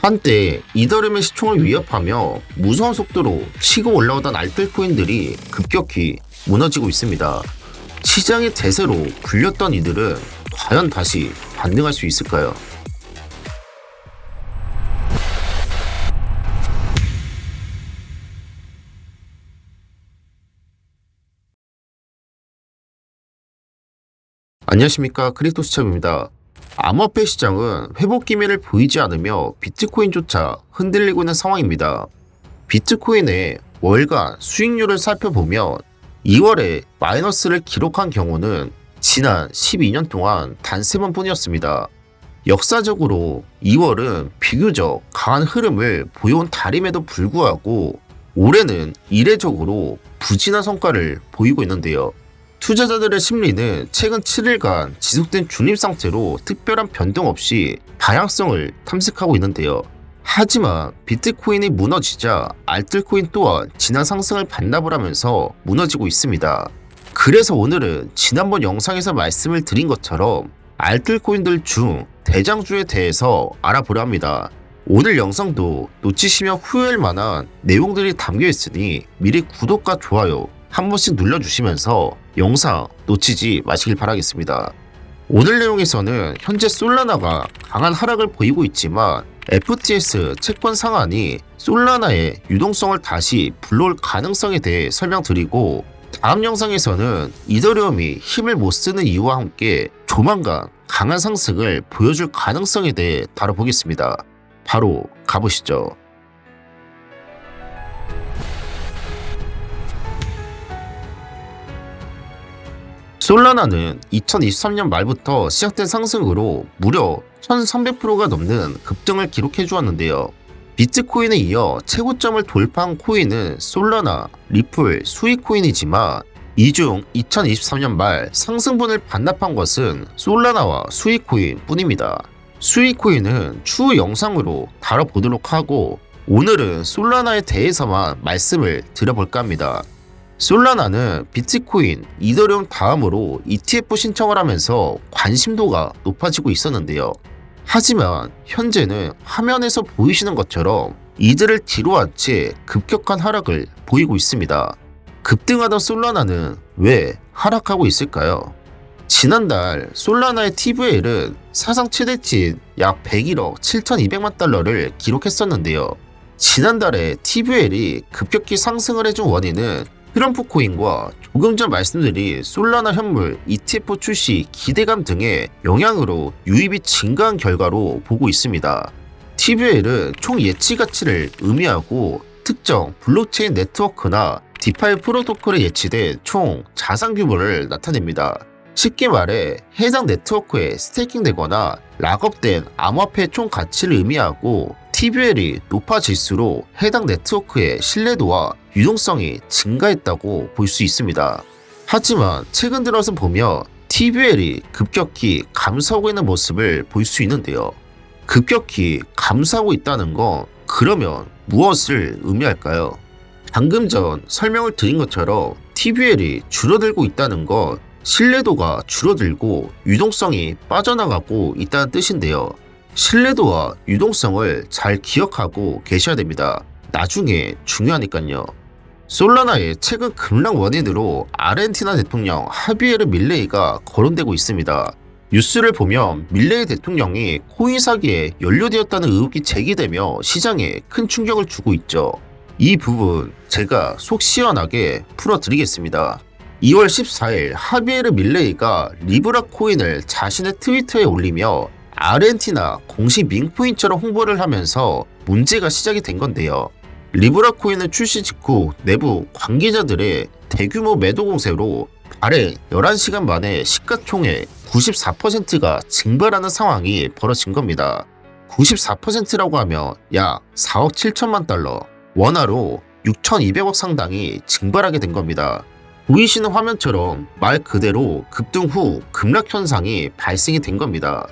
한때 이더리움의 시총을 위협하며 무서운 속도로 치고 올라오던 알뜰코인들이 급격히 무너지고 있습니다. 시장의 대세로 굴렸던 이들은 과연 다시 반등할 수 있을까요? 안녕하십니까, 크립토 시참입니다. 암호화폐 시장은 회복 기미를 보이지 않으며 비트코인조차 흔들리고 있는 상황입니다. 비트코인의 월간 수익률을 살펴보면 2월에 마이너스를 기록한 경우는 지난 12년 동안 단 3번 뿐이었습니다. 역사적으로 2월은 비교적 강한 흐름을 보여온 달임에도 불구하고 올해는 이례적으로 부진한 성과를 보이고 있는데요. 투자자들의 심리는 최근 7일간 지속된 중립 상태로 특별한 변동 없이 방향성을 탐색하고 있는데요. 하지만 비트코인이 무너지자 알뜰코인 또한 지난 상승을 반납을 하면서 무너지고 있습니다. 그래서 오늘은 지난번 영상에서 말씀을 드린 것처럼 알뜰코인들 중 대장주에 대해서 알아보려 합니다. 오늘 영상도 놓치시면 후회할 만한 내용들이 담겨 있으니 미리 구독과 좋아요 한 번씩 눌러주시면서 영상 놓치지 마시길 바라겠습니다. 오늘 내용에서는 현재 솔라나가 강한 하락을 보이고 있지만 FTX 채권 상한이 솔라나의 유동성을 다시 불러올 가능성에 대해 설명드리고, 다음 영상에서는 이더리움이 힘을 못 쓰는 이유와 함께 조만간 강한 상승을 보여줄 가능성에 대해 다뤄보겠습니다. 바로 가보시죠. 솔라나는 2023년 말부터 시작된 상승으로 무려 1300%가 넘는 급등을 기록해 주었는데요. 비트코인에 이어 최고점을 돌파한 코인은 솔라나, 리플, 수익코인이지만 이 중 2023년 말 상승분을 반납한 것은 솔라나와 수익코인 뿐입니다. 수익코인은 추후 영상으로 다뤄보도록 하고, 오늘은 솔라나에 대해서만 말씀을 드려볼까 합니다. 솔라나는 비트코인, 이더리움 다음으로 ETF 신청을 하면서 관심도가 높아지고 있었는데요. 하지만 현재는 화면에서 보이시는 것처럼 이들을 뒤로한 채 급격한 하락을 보이고 있습니다. 급등하던 솔라나는 왜 하락하고 있을까요? 지난달 솔라나의 TVL은 사상 최대치인 약 101억 7,200만 달러를 기록했었는데요. 지난달에 TVL이 급격히 상승을 해준 원인은 트럼프 코인과 조금 전 말씀드린 솔라나 현물 ETF 출시 기대감 등의 영향으로 유입이 증가한 결과로 보고 있습니다. TVL은 총 예치 가치를 의미하고 특정 블록체인 네트워크나 디파이 프로토콜에 예치된 총 자산 규모를 나타냅니다. 쉽게 말해 해당 네트워크에 스테이킹되거나 락업된 암호화폐 총 가치를 의미하고, TVL이 높아질수록 해당 네트워크의 신뢰도와 유동성이 증가했다고 볼 수 있습니다. 하지만 최근 들어서 보면 TVL이 급격히 감소하고 있는 모습을 볼 수 있는데요. 급격히 감소하고 있다는 건 그러면 무엇을 의미할까요? 방금 전 설명을 드린 것처럼 TVL이 줄어들고 있다는 건 신뢰도가 줄어들고 유동성이 빠져나가고 있다는 뜻인데요. 신뢰도와 유동성을 잘 기억하고 계셔야 됩니다. 나중에 중요하니까요. 솔라나의 최근 급락 원인으로 아르헨티나 대통령 하비에르 밀레이가 거론되고 있습니다. 뉴스를 보면 밀레이 대통령이 코인 사기에 연루되었다는 의혹이 제기되며 시장에 큰 충격을 주고 있죠. 이 부분 제가 속 시원하게 풀어드리겠습니다. 2월 14일 하비에르 밀레이가 리브라 코인을 자신의 트위터에 올리며 아르헨티나 공식 밍코인처럼 홍보를 하면서 문제가 시작이 된 건데요. 리브라 코인은 출시 직후 내부 관계자들의 대규모 매도 공세로 발행 11시간 만에 시가총액 94%가 증발하는 상황이 벌어진 겁니다. 94%라고 하면 약 4억 7천만 달러, 원화로 6,200억 상당이 증발하게 된 겁니다. 보이시는 화면처럼 말 그대로 급등 후 급락 현상이 발생이 된 겁니다.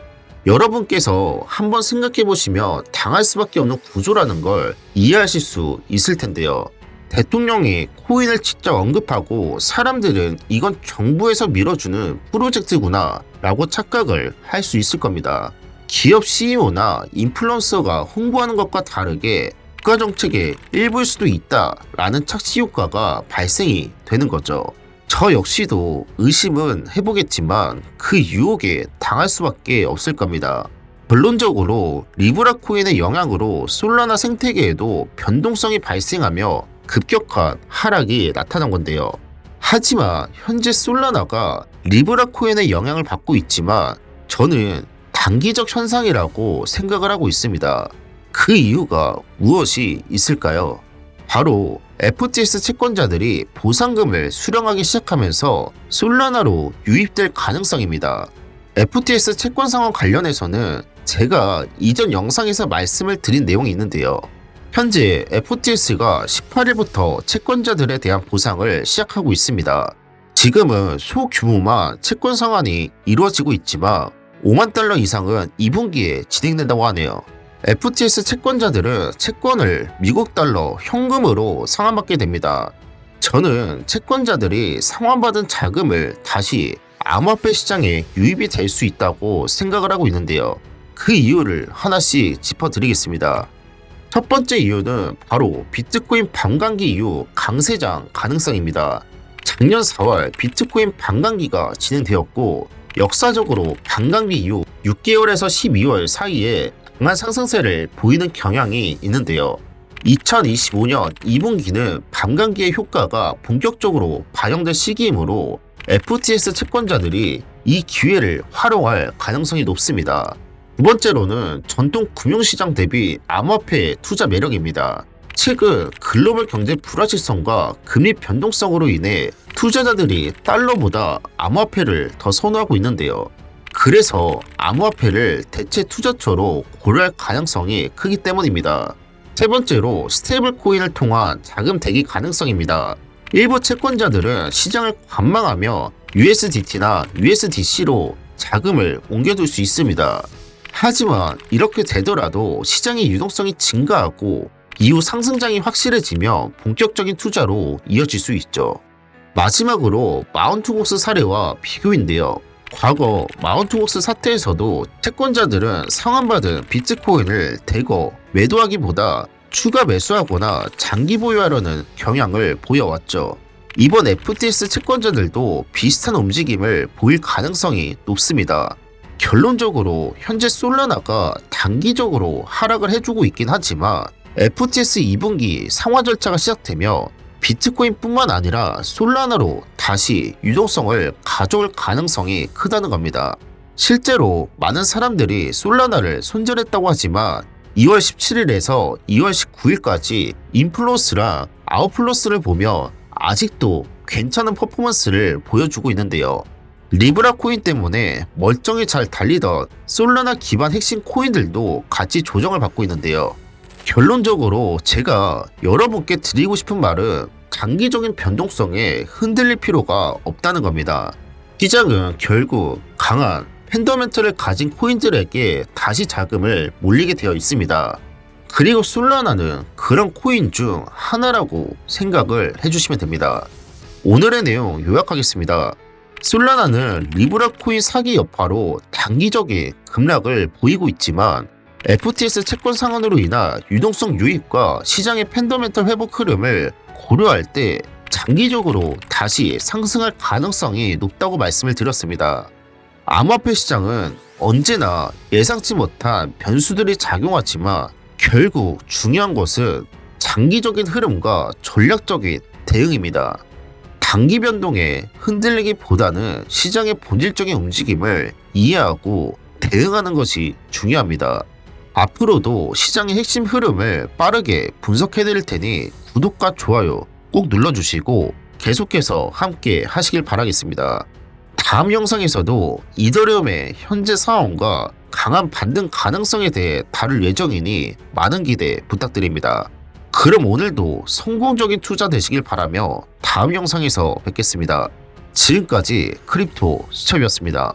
여러분께서 한번 생각해 보시면 당할 수밖에 없는 구조라는 걸 이해하실 수 있을 텐데요. 대통령이 코인을 직접 언급하고 사람들은 이건 정부에서 밀어주는 프로젝트구나 라고 착각을 할 수 있을 겁니다. 기업 CEO나 인플루언서가 홍보하는 것과 다르게 국가 정책의 일부일 수도 있다라는 착시 효과가 발생이 되는 거죠. 저 역시도 의심은 해보겠지만 그 유혹에 당할 수밖에 없을 겁니다. 결론적으로 리브라 코인의 영향으로 솔라나 생태계에도 변동성이 발생하며 급격한 하락이 나타난 건데요. 하지만 현재 솔라나가 리브라 코인의 영향을 받고 있지만 저는 단기적 현상이라고 생각을 하고 있습니다. 그 이유가 무엇이 있을까요? 바로 FTX 채권자들이 보상금을 수령하기 시작하면서 솔라나로 유입될 가능성입니다. FTX 채권 상황 관련해서는 제가 이전 영상에서 말씀을 드린 내용이 있는데요. 현재 FTX가 18일부터 채권자들에 대한 보상을 시작하고 있습니다. 지금은 소규모만 채권 상환이 이루어지고 있지만 5만 달러 이상은 2분기에 진행된다고 하네요. FTX 채권자들은 채권을 미국 달러 현금으로 상환받게 됩니다. 저는 채권자들이 상환받은 자금을 다시 암호화폐 시장에 유입이 될 수 있다고 생각을 하고 있는데요. 그 이유를 하나씩 짚어드리겠습니다. 첫 번째 이유는 바로 비트코인 반감기 이후 강세장 가능성입니다. 작년 4월 비트코인 반감기가 진행되었고 역사적으로 반감기 이후 6개월에서 12월 사이에 강한 상승세를 보이는 경향이 있는데요. 2025년 2분기는 반감기의 효과가 본격적으로 반영될 시기이므로 FTX 채권자들이 이 기회를 활용할 가능성이 높습니다. 두 번째로는 전통 금융시장 대비 암호화폐의 투자 매력입니다. 최근 글로벌 경제 불확실성과 금리 변동성으로 인해 투자자들이 달러보다 암호화폐를 더 선호하고 있는데요. 그래서 암호화폐를 대체 투자처로 고려할 가능성이 크기 때문입니다. 세 번째로 스테이블 코인을 통한 자금 대기 가능성입니다. 일부 채권자들은 시장을 관망하며 USDT나 USDC로 자금을 옮겨둘 수 있습니다. 하지만 이렇게 되더라도 시장의 유동성이 증가하고 이후 상승장이 확실해지면 본격적인 투자로 이어질 수 있죠. 마지막으로 마운트곡스 사례와 비교인데요. 과거 마운트곡스 사태에서도 채권자들은 상환받은 비트코인을 대거 매도하기보다 추가 매수하거나 장기 보유하려는 경향을 보여왔죠. 이번 FTX 채권자들도 비슷한 움직임을 보일 가능성이 높습니다. 결론적으로 현재 솔라나가 단기적으로 하락을 해주고 있긴 하지만 FTX 2분기 상환 절차가 시작되며 비트코인뿐만 아니라 솔라나로 다시 유동성을 가져올 가능성이 크다는 겁니다. 실제로 많은 사람들이 솔라나를 손절했다고 하지만 2월 17일에서 2월 19일까지 인플루언스랑 아웃플러스를 보며 아직도 괜찮은 퍼포먼스를 보여주고 있는데요. 리브라 코인 때문에 멀쩡히 잘 달리던 솔라나 기반 핵심 코인들도 같이 조정을 받고 있는데요. 결론적으로 제가 여러분께 드리고 싶은 말은 단기적인 변동성에 흔들릴 필요가 없다는 겁니다. 시장은 결국 강한 펀더멘털을 가진 코인들에게 다시 자금을 몰리게 되어 있습니다. 그리고 솔라나는 그런 코인 중 하나라고 생각을 해주시면 됩니다. 오늘의 내용 요약하겠습니다. 솔라나는 리브라 코인 사기 여파로 단기적인 급락을 보이고 있지만 FTX 채권 상환으로 인한 유동성 유입과 시장의 펀더멘털 회복 흐름을 고려할 때 장기적으로 다시 상승할 가능성이 높다고 말씀을 드렸습니다. 암호화폐 시장은 언제나 예상치 못한 변수들이 작용하지만 결국 중요한 것은 장기적인 흐름과 전략적인 대응입니다. 단기 변동에 흔들리기보다는 시장의 본질적인 움직임을 이해하고 대응하는 것이 중요합니다. 앞으로도 시장의 핵심 흐름을 빠르게 분석해드릴 테니 구독과 좋아요 꼭 눌러주시고 계속해서 함께 하시길 바라겠습니다. 다음 영상에서도 이더리움의 현재 상황과 강한 반등 가능성에 대해 다룰 예정이니 많은 기대 부탁드립니다. 그럼 오늘도 성공적인 투자 되시길 바라며 다음 영상에서 뵙겠습니다. 지금까지 크립토 수첩이었습니다.